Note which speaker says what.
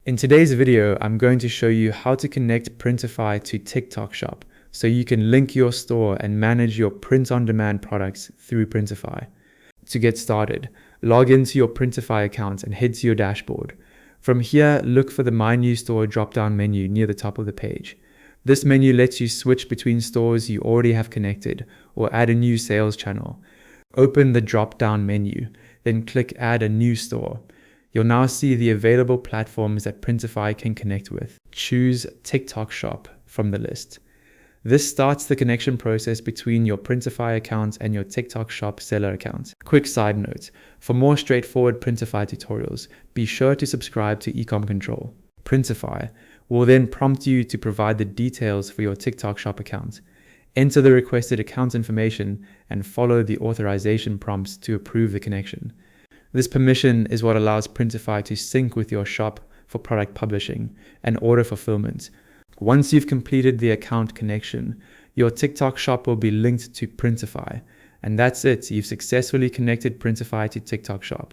Speaker 1: In today's video, I'm going to show you how to connect Printify to TikTok Shop so you can link your store and manage your print-on-demand products through Printify. To get started, log into your Printify account and head to your dashboard. From here, look for the My New Store drop-down menu near the top of the page. This menu lets you switch between stores you already have connected or add a new sales channel. Open the drop-down menu, then click Add a New Store. You'll now see the available platforms that Printify can connect with. Choose TikTok Shop from the list. This starts the connection process between your Printify account and your TikTok Shop seller account. Quick side note, for more straightforward Printify tutorials, be sure to subscribe to Ecom Control. Printify will then prompt you to provide the details for your TikTok Shop account. Enter the requested account information and follow the authorization prompts to approve the connection. This permission is what allows Printify to sync with your shop for product publishing and order fulfillment. Once you've completed the account connection, your TikTok shop will be linked to Printify. And that's it, you've successfully connected Printify to TikTok Shop.